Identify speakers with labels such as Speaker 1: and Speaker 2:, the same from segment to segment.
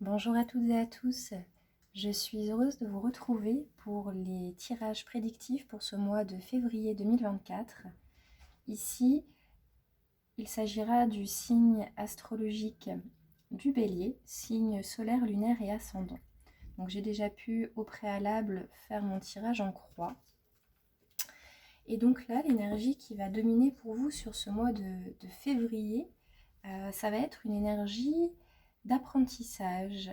Speaker 1: Bonjour à toutes et à tous, je suis heureuse de vous retrouver pour les tirages prédictifs pour ce mois de février 2024. Ici, il s'agira du signe astrologique du Bélier, signe solaire, lunaire et ascendant. Donc j'ai déjà pu au préalable faire mon tirage en croix. Et donc là, l'énergie qui va dominer pour vous sur ce mois de février, ça va être une énergie d'apprentissage.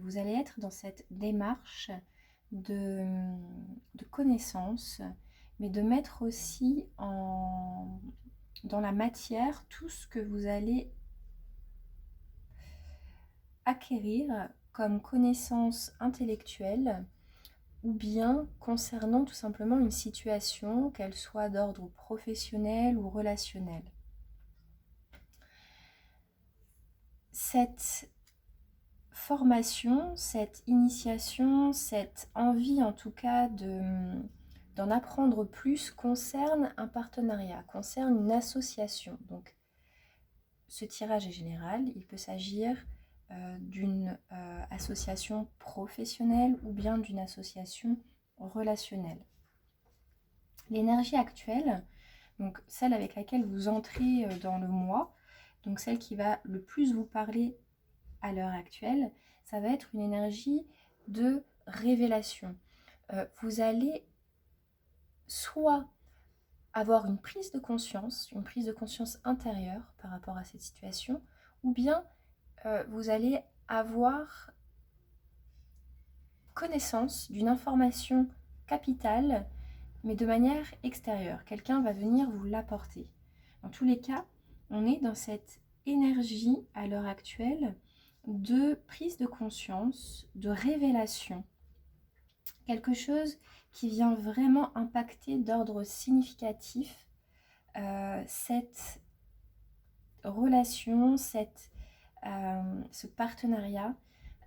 Speaker 1: Vous allez être dans cette démarche de, de connaissance, mais de mettre aussi dans la matière tout ce que vous allez acquérir comme connaissance intellectuelle ou bien concernant tout simplement une situation, qu'elle soit d'ordre professionnel ou relationnel. Cette formation, cette initiation, cette envie en tout cas d'en apprendre plus concerne un partenariat, concerne une association. Donc ce tirage est général, il peut s'agir d'une association professionnelle ou bien d'une association relationnelle. L'énergie actuelle, donc celle avec laquelle vous entrez dans le mois, donc celle qui va le plus vous parler à l'heure actuelle, ça va être une énergie de révélation. Vous allez soit avoir une prise de conscience intérieure par rapport à cette situation, ou bien vous allez avoir connaissance d'une information capitale, mais de manière extérieure. Quelqu'un va venir vous l'apporter. Dans tous les cas, on est dans cette énergie à l'heure actuelle de prise de conscience, de révélation. Quelque chose qui vient vraiment impacter d'ordre significatif cette relation, ce partenariat.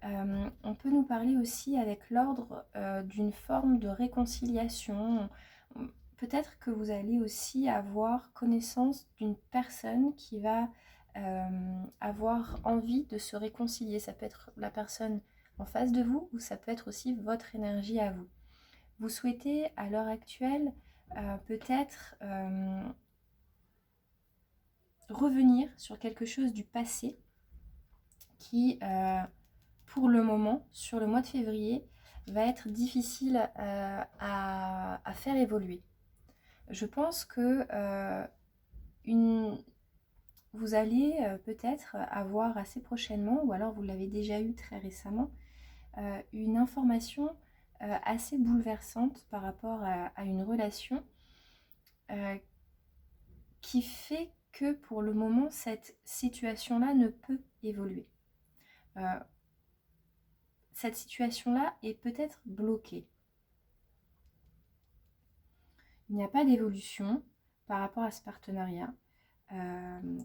Speaker 1: On peut nous parler aussi avec l'ordre d'une forme de réconciliation. Peut-être que vous allez aussi avoir connaissance d'une personne qui va avoir envie de se réconcilier. Ça peut être la personne en face de vous ou ça peut être aussi votre énergie à vous. Vous souhaitez à l'heure actuelle peut-être revenir sur quelque chose du passé qui, pour le moment, sur le mois de février, va être difficile à faire évoluer. Je pense que vous allez peut-être avoir assez prochainement, ou alors vous l'avez déjà eu très récemment, une information assez bouleversante par rapport à une relation qui fait que pour le moment, cette situation-là ne peut évoluer. Cette situation-là est peut-être bloquée. Il n'y a pas d'évolution par rapport à ce partenariat.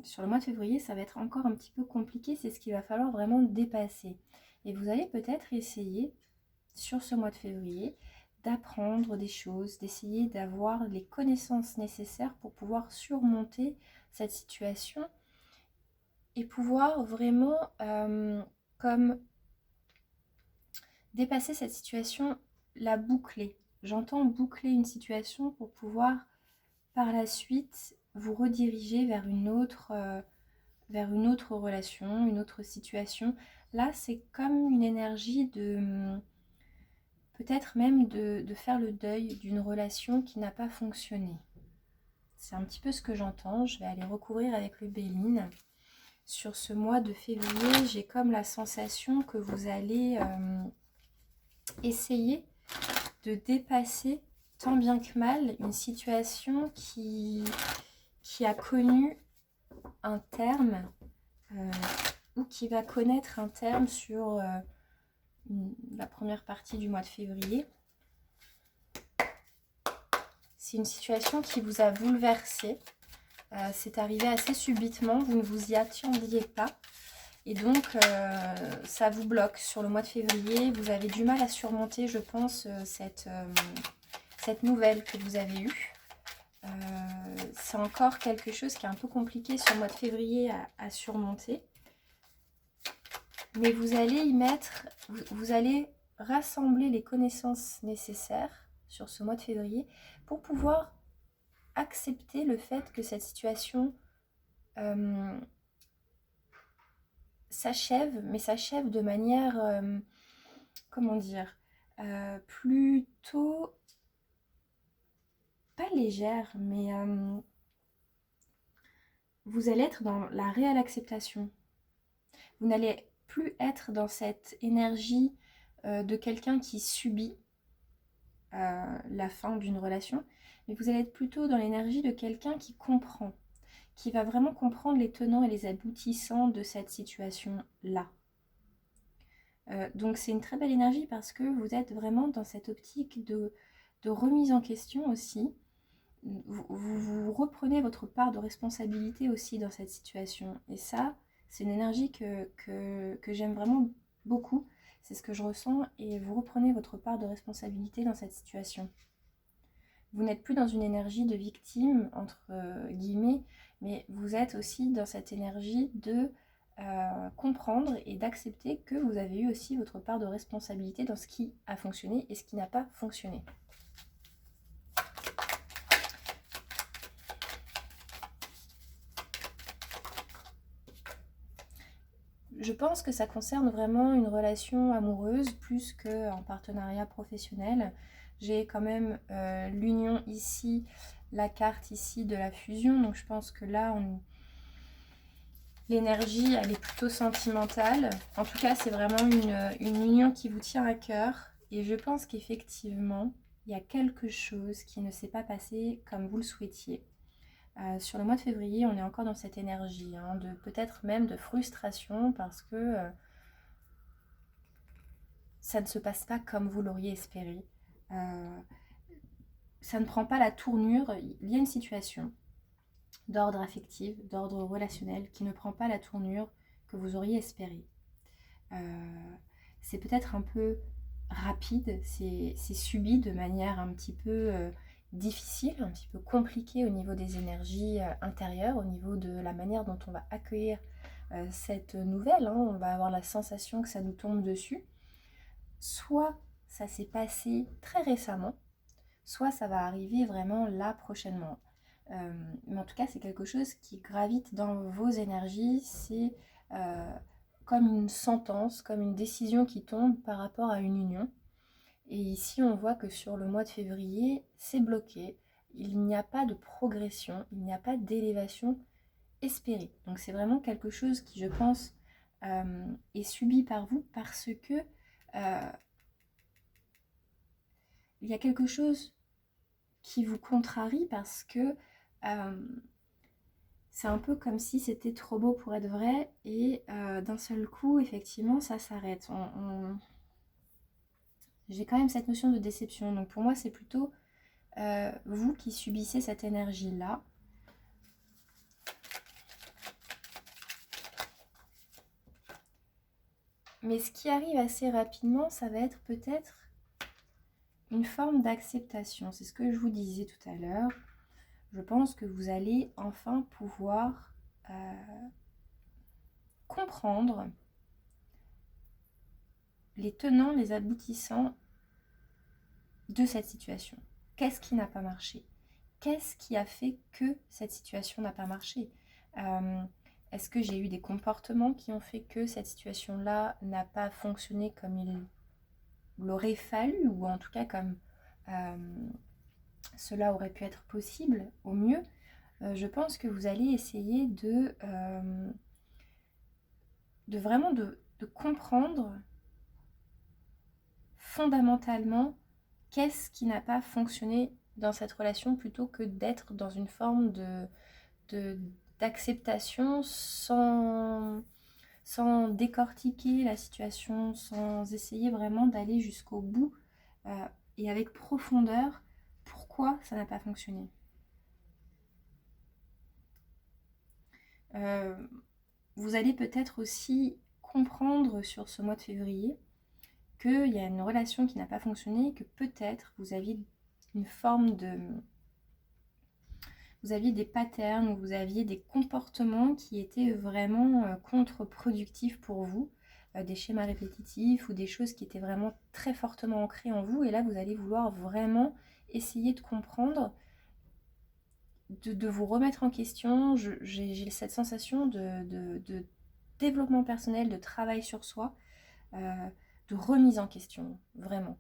Speaker 1: Sur le mois de février, ça va être encore un petit peu compliqué, c'est ce qu'il va falloir vraiment dépasser. Et vous allez peut-être essayer, sur ce mois de février, d'apprendre des choses, d'essayer d'avoir les connaissances nécessaires pour pouvoir surmonter cette situation et pouvoir vraiment comme dépasser cette situation, la boucler. J'entends boucler une situation pour pouvoir par la suite vous rediriger vers une autre relation, une autre situation. Là, c'est comme une énergie de peut-être même de faire le deuil d'une relation qui n'a pas fonctionné. C'est un petit peu ce que j'entends. Je vais aller recouvrir avec le Béline. Sur ce mois de février, j'ai comme la sensation que vous allez essayer de dépasser tant bien que mal une situation qui a connu un terme ou qui va connaître un terme sur la première partie du mois de février. C'est une situation qui vous a bouleversé. C'est arrivé assez subitement, vous ne vous y attendiez pas. Et donc, ça vous bloque sur le mois de février. Vous avez du mal à surmonter, je pense, cette nouvelle que vous avez eue. C'est encore quelque chose qui est un peu compliqué sur le mois de février à surmonter. mais vous allez y mettre, vous allez rassembler les connaissances nécessaires sur ce mois de février pour pouvoir accepter le fait que cette situation s'achève, mais s'achève de manière, comment dire, plutôt, pas légère, mais vous allez être dans la réelle acceptation. Vous n'allez plus être dans cette énergie de quelqu'un qui subit la fin d'une relation, mais vous allez être plutôt dans l'énergie de quelqu'un qui comprend, qui va vraiment comprendre les tenants et les aboutissants de cette situation-là. Donc c'est une très belle énergie parce que vous êtes vraiment dans cette optique de remise en question aussi. Vous reprenez votre part de responsabilité aussi dans cette situation. Et ça, c'est une énergie que j'aime vraiment beaucoup. C'est ce que je ressens et vous reprenez votre part de responsabilité dans cette situation. Vous n'êtes plus dans une énergie de victime, entre guillemets, mais vous êtes aussi dans cette énergie de comprendre et d'accepter que vous avez eu aussi votre part de responsabilité dans ce qui a fonctionné et ce qui n'a pas fonctionné. Je pense que ça concerne vraiment une relation amoureuse plus qu'un partenariat professionnel. J'ai quand même l'union ici, la carte ici de la fusion, donc je pense que là, l'énergie, elle est plutôt sentimentale. En tout cas, c'est vraiment une union qui vous tient à cœur. Et je pense qu'effectivement, il y a quelque chose qui ne s'est pas passé comme vous le souhaitiez. Sur le mois de février, on est encore dans cette énergie, de peut-être même de frustration parce que ça ne se passe pas comme vous l'auriez espéré. Ça ne prend pas la tournure. Il y a une situation d'ordre affectif, d'ordre relationnel qui ne prend pas la tournure que vous auriez espéré. C'est peut-être un peu rapide, c'est subi de manière un petit peu difficile, un petit peu compliquée au niveau des énergies intérieures, au niveau de la manière dont on va accueillir cette nouvelle. On va avoir la sensation que ça nous tombe dessus. Soit ça s'est passé très récemment, soit ça va arriver vraiment là prochainement. Mais en tout cas, c'est quelque chose qui gravite dans vos énergies. C'est comme une sentence, comme une décision qui tombe par rapport à une union. Et ici, on voit que sur le mois de février, c'est bloqué. Il n'y a pas de progression, il n'y a pas d'élévation espérée. Donc c'est vraiment quelque chose qui, je pense, est subi par vous parce que il y a quelque chose qui vous contrarie parce que c'est un peu comme si c'était trop beau pour être vrai et d'un seul coup, effectivement, ça s'arrête. J'ai quand même cette notion de déception. Donc pour moi, c'est plutôt vous qui subissez cette énergie-là. Mais ce qui arrive assez rapidement, ça va être peut-être une forme d'acceptation. C'est ce que je vous disais tout à l'heure. Je pense que vous allez enfin pouvoir comprendre les tenants, les aboutissants de cette situation. Qu'est-ce qui n'a pas marché? Qu'est-ce qui a fait que cette situation n'a pas marché? Est-ce que j'ai eu des comportements qui ont fait que cette situation-là n'a pas fonctionné comme il l'aurait fallu, ou en tout cas comme cela aurait pu être possible au mieux? Je pense que vous allez essayer de vraiment de comprendre fondamentalement qu'est-ce qui n'a pas fonctionné dans cette relation plutôt que d'être dans une forme d'acceptation sans décortiquer la situation, sans essayer vraiment d'aller jusqu'au bout et avec profondeur pourquoi ça n'a pas fonctionné. Vous allez peut-être aussi comprendre sur ce mois de février qu'il y a une relation qui n'a pas fonctionné, que peut-être vous aviez une forme de... Vous aviez des patterns ou vous aviez des comportements qui étaient vraiment contre-productifs pour vous. des schémas répétitifs ou des choses qui étaient vraiment très fortement ancrées en vous. Et là, vous allez vouloir vraiment essayer de comprendre, de vous remettre en question. J'ai cette sensation de développement personnel, de travail sur soi, de remise en question, vraiment.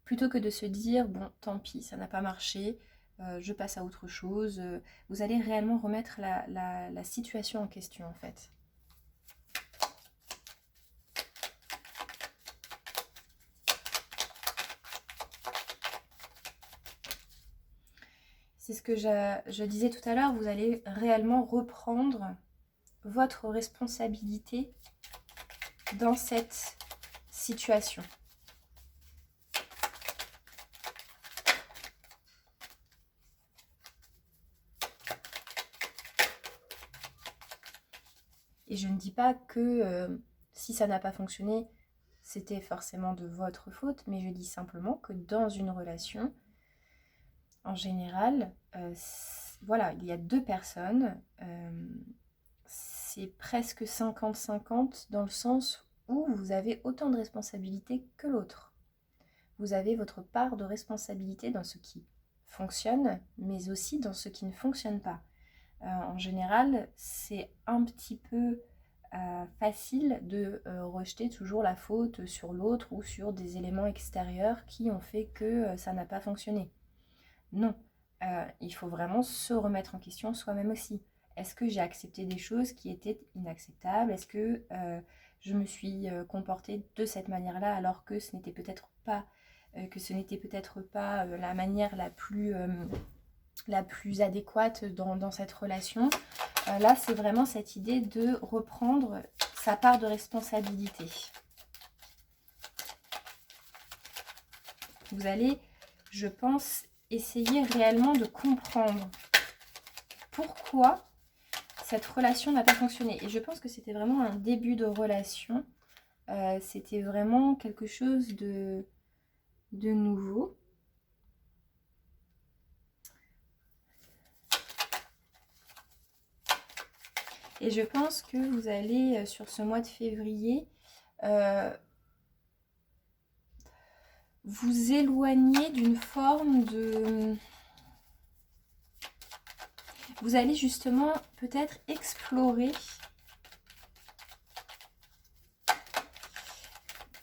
Speaker 1: Plutôt que de se dire, bon, tant pis, ça n'a pas marché, je passe à autre chose. Vous allez réellement remettre la situation en question, en fait. C'est ce que je disais tout à l'heure, vous allez réellement reprendre votre responsabilité dans cette situation. Et je ne dis pas que si ça n'a pas fonctionné, c'était forcément de votre faute, mais je dis simplement que dans une relation, en général, voilà, il y a deux personnes, c'est presque 50-50 dans le sens où vous avez autant de responsabilités que l'autre. Vous avez votre part de responsabilité dans ce qui fonctionne, mais aussi dans ce qui ne fonctionne pas. En général, c'est un petit peu facile de rejeter toujours la faute sur l'autre ou sur des éléments extérieurs qui ont fait que ça n'a pas fonctionné. Non, il faut vraiment se remettre en question soi-même aussi. Est-ce que j'ai accepté des choses qui étaient inacceptables? Est-ce que je me suis comportée de cette manière-là alors que ce n'était peut-être pas, la manière la plus adéquate dans cette relation? Là, c'est vraiment cette idée de reprendre sa part de responsabilité. Vous allez, je pense, essayer réellement de comprendre pourquoi cette relation n'a pas fonctionné. Et je pense que c'était vraiment un début de relation. C'était vraiment quelque chose de nouveau. Et je pense que vous allez, sur ce mois de février, vous éloigner d'une forme de... Vous allez justement peut-être explorer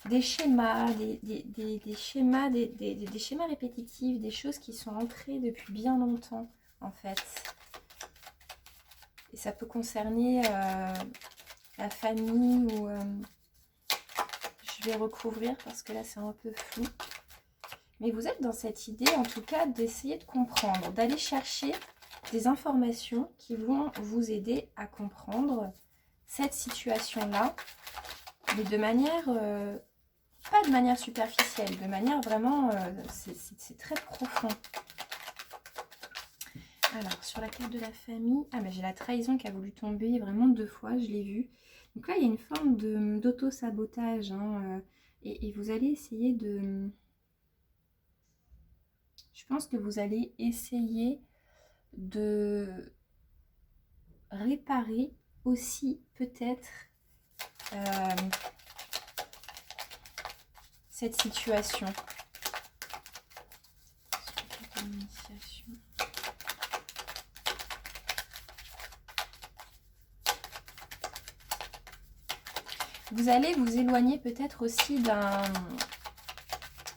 Speaker 1: des schémas, des schémas répétitifs, des choses qui sont ancrées depuis bien longtemps, en fait. Et ça peut concerner la famille ou... je vais recouvrir parce que là, c'est un peu flou. Mais vous êtes dans cette idée, en tout cas, d'essayer de comprendre, d'aller chercher des informations qui vont vous aider à comprendre cette situation-là, mais de manière... pas de manière superficielle, de manière vraiment, c'est très profond. Alors, sur la carte de la famille, ah mais j'ai la trahison qui a voulu tomber vraiment 2 fois, je l'ai vu. Donc là, il y a une forme d'auto-sabotage, hein, et vous allez essayer de... Je pense que vous allez essayer de réparer aussi peut-être cette situation. Vous allez vous éloigner peut-être aussi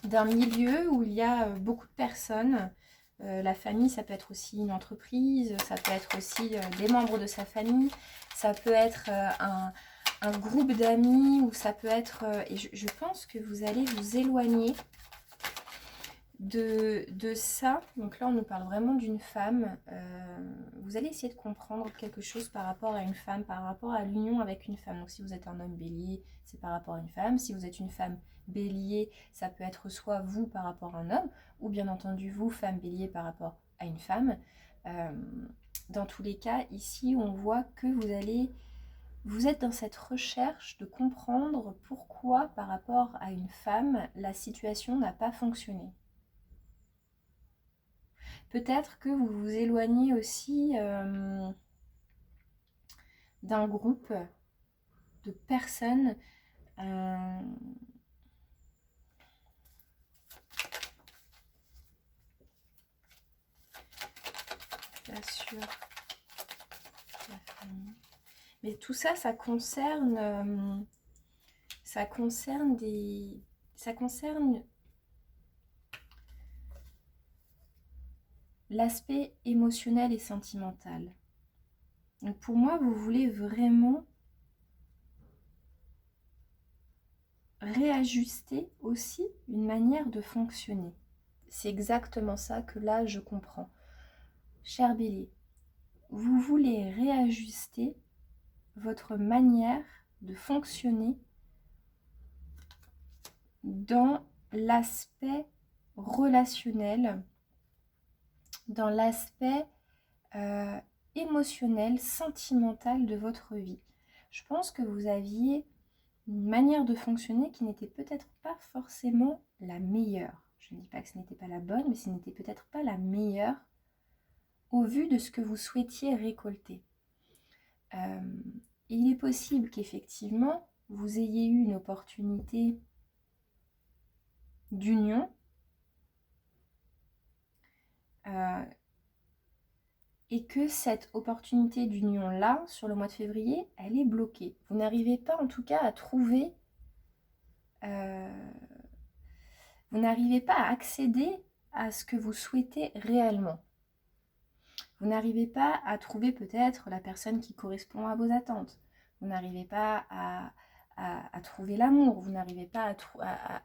Speaker 1: d'un milieu où il y a beaucoup de personnes. La famille, ça peut être aussi une entreprise, ça peut être aussi des membres de sa famille, ça peut être un groupe d'amis, ou ça peut être... et je pense que vous allez vous éloigner de ça. Donc là, on nous parle vraiment d'une femme. Vous allez essayer de comprendre quelque chose par rapport à une femme, par rapport à l'union avec une femme. Donc si vous êtes un homme bélier, c'est par rapport à une femme. Si vous êtes une femme bélier, ça peut être soit vous par rapport à un homme, ou bien entendu vous, femme bélier, par rapport à une femme. Dans tous les cas, ici, on voit que vous êtes dans cette recherche de comprendre pourquoi, par rapport à une femme, la situation n'a pas fonctionné. Peut-être que vous vous éloignez aussi d'un groupe de personnes Euh, Bien sûr, la famille. Mais tout ça, ça concerne l'aspect émotionnel et sentimental. Donc pour moi, vous voulez vraiment réajuster aussi une manière de fonctionner. C'est exactement ça que là, je comprends. Cher Bélier, vous voulez réajuster votre manière de fonctionner dans l'aspect relationnel, dans l'aspect émotionnel, sentimental de votre vie. Je pense que vous aviez une manière de fonctionner qui n'était peut-être pas forcément la meilleure. Je ne dis pas que ce n'était pas la bonne, mais ce n'était peut-être pas la meilleure au vu de ce que vous souhaitiez récolter. Il est possible qu'effectivement, vous ayez eu une opportunité d'union et que cette opportunité d'union-là, sur le mois de février, elle est bloquée. Vous n'arrivez pas en tout cas à trouver... vous n'arrivez pas à accéder à ce que vous souhaitez réellement. Vous n'arrivez pas à trouver peut-être la personne qui correspond à vos attentes. Vous n'arrivez pas à trouver l'amour. Vous n'arrivez pas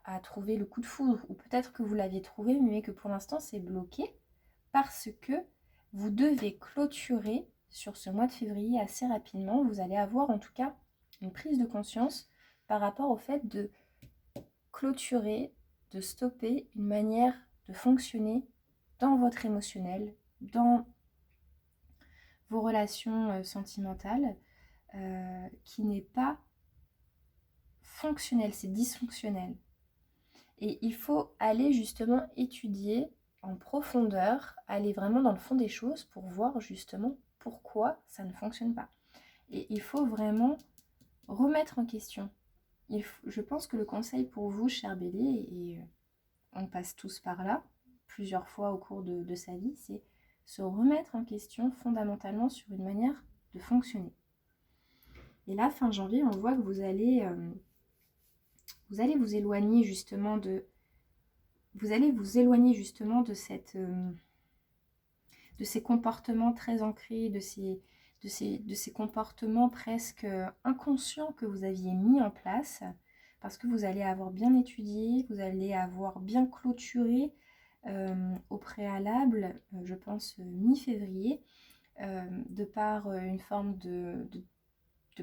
Speaker 1: à trouver le coup de foudre. Ou peut-être que vous l'aviez trouvé, mais que pour l'instant c'est bloqué parce que vous devez clôturer sur ce mois de février assez rapidement. Vous allez avoir en tout cas une prise de conscience par rapport au fait de clôturer, de stopper une manière de fonctionner dans votre émotionnel, dans vos relations sentimentales, qui n'est pas fonctionnel, c'est dysfonctionnel. Et il faut aller justement étudier en profondeur, aller vraiment dans le fond des choses pour voir justement pourquoi ça ne fonctionne pas. Et il faut vraiment remettre en question. Je pense que le conseil pour vous, cher Bélier, et on passe tous par là, plusieurs fois au cours de sa vie, c'est se remettre en question fondamentalement sur une manière de fonctionner. Et là, fin janvier, on voit que vous allez vous éloigner justement de... Vous allez vous éloigner justement de ces comportements très ancrés, de ces comportements presque inconscients que vous aviez mis en place, parce que vous allez avoir bien étudié, vous allez avoir bien clôturé au préalable, je pense mi-février, de par une forme de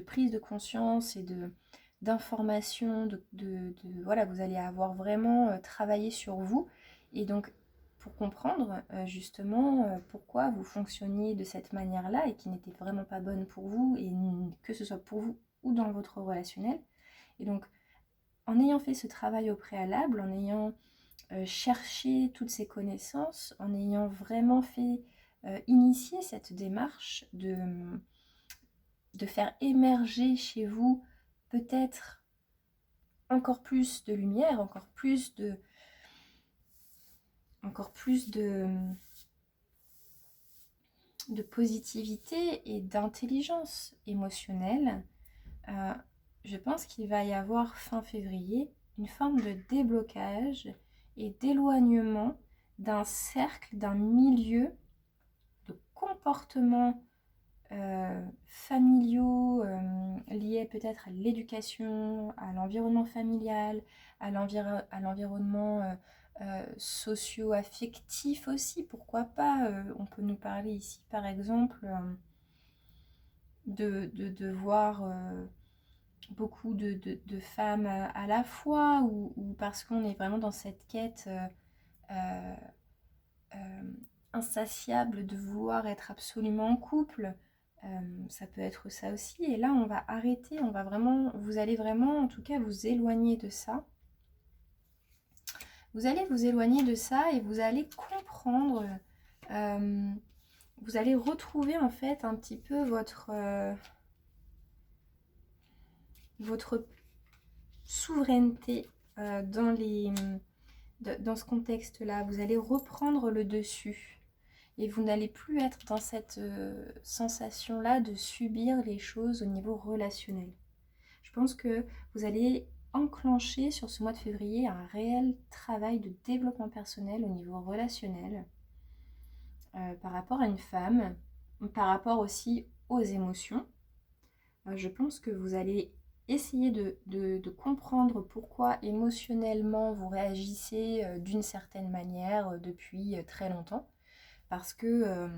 Speaker 1: prise de conscience et d'information, voilà, vous allez avoir vraiment travaillé sur vous. Et donc, pour comprendre justement pourquoi vous fonctionniez de cette manière-là et qui n'était vraiment pas bonne pour vous, et que ce soit pour vous ou dans votre relationnel. Et donc, en ayant fait ce travail au préalable, en ayant cherché toutes ces connaissances, en ayant vraiment fait initier cette démarche de faire émerger chez vous peut-être encore plus de lumière, encore plus de positivité et d'intelligence émotionnelle. Je pense qu'il va y avoir fin février une forme de déblocage et d'éloignement d'un cercle, d'un milieu de comportements familiaux liés peut-être à l'éducation, à l'environnement familial, à l'environnement socio-affectif aussi, pourquoi pas. On peut nous parler ici par exemple de voir beaucoup de femmes à la fois, ou parce qu'on est vraiment dans cette quête insatiable de vouloir être absolument en couple. Ça peut être ça aussi. Et là, on va arrêter, vous allez vraiment, en tout cas, vous éloigner de ça. Vous allez vous éloigner de ça et vous allez comprendre, vous allez retrouver en fait un petit peu votre souveraineté dans ce contexte-là. Vous allez reprendre le dessus. Et vous n'allez plus être dans cette sensation-là de subir les choses au niveau relationnel. Je pense que vous allez enclencher sur ce mois de février un réel travail de développement personnel au niveau relationnel par rapport à une femme, par rapport aussi aux émotions. Je pense que vous allez essayer de comprendre pourquoi émotionnellement vous réagissez d'une certaine manière depuis très longtemps. Parce que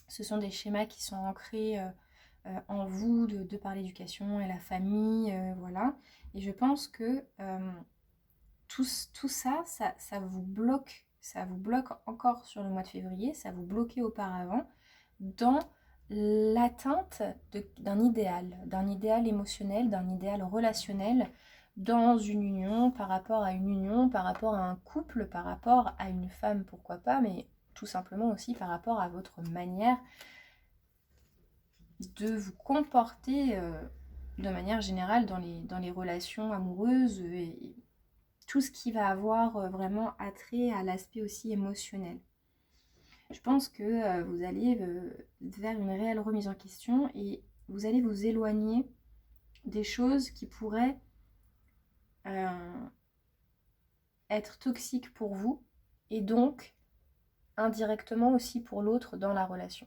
Speaker 1: ce sont des schémas qui sont ancrés en vous de par l'éducation et la famille, voilà. Et je pense que tout ça, ça vous bloque encore sur le mois de février, ça vous bloquait auparavant dans l'atteinte d'un idéal émotionnel, d'un idéal relationnel dans une union, par rapport à une union, par rapport à un couple, par rapport à une femme, pourquoi pas, mais tout simplement aussi par rapport à votre manière de vous comporter de manière générale dans les relations amoureuses et tout ce qui va avoir vraiment attrait à l'aspect aussi émotionnel. Je pense que vous allez vers une réelle remise en question et vous allez vous éloigner des choses qui pourraient être toxiques pour vous et donc indirectement aussi pour l'autre dans la relation.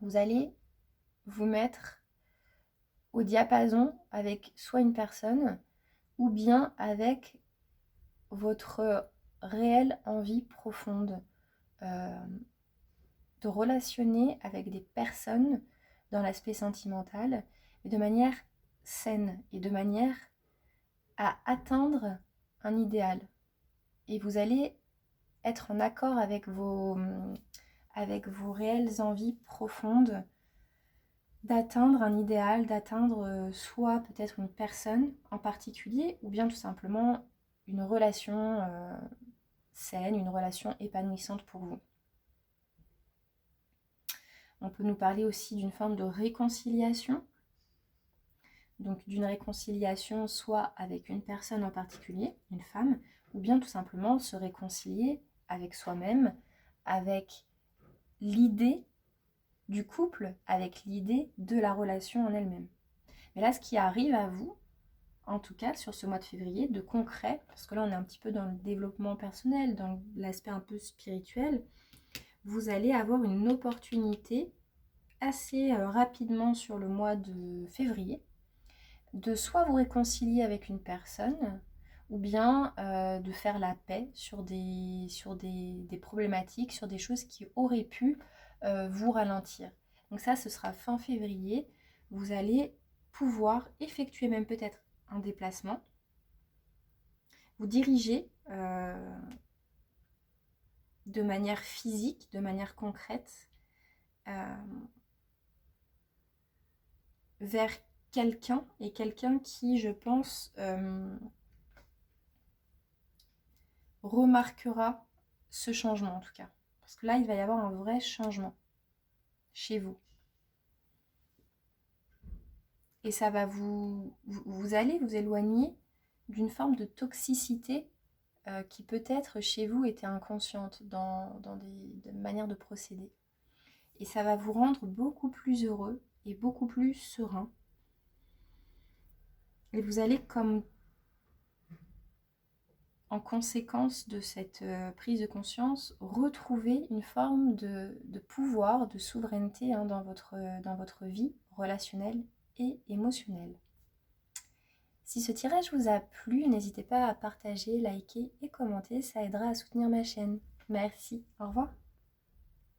Speaker 1: Vous allez vous mettre au diapason avec soit une personne ou bien avec votre réelle envie profonde de relationner avec des personnes dans l'aspect sentimental et de manière saine et de manière à atteindre un idéal. Et vous allez être en accord avec vos réelles envies profondes d'atteindre un idéal, d'atteindre soit peut-être une personne en particulier ou bien tout simplement une relation saine, une relation épanouissante pour vous. On peut nous parler aussi d'une forme de réconciliation, donc d'une réconciliation soit avec une personne en particulier, une femme, ou bien tout simplement se réconcilier avec soi-même, avec l'idée du couple, avec l'idée de la relation en elle-même. Mais là, ce qui arrive à vous, en tout cas sur ce mois de février, de concret, parce que là on est un petit peu dans le développement personnel, dans l'aspect un peu spirituel, vous allez avoir une opportunité assez rapidement sur le mois de février de soit vous réconcilier avec une personne ou bien de faire la paix sur des problématiques, sur des choses qui auraient pu vous ralentir. Donc ça, ce sera fin février. Vous allez pouvoir effectuer même peut-être un déplacement, vous diriger de manière physique, de manière concrète, vers quelqu'un qui, je pense, remarquera ce changement en tout cas. Parce que là, il va y avoir un vrai changement chez vous. Et ça va vous allez vous éloigner d'une forme de toxicité qui peut-être chez vous était inconsciente dans des manières de procéder. Et ça va vous rendre beaucoup plus heureux et beaucoup plus serein. Et vous allez comme en conséquence de cette prise de conscience, retrouver une forme de pouvoir, de souveraineté dans votre vie relationnelle et émotionnelle. Si ce tirage vous a plu, n'hésitez pas à partager, liker et commenter, ça aidera à soutenir ma chaîne. Merci, au revoir.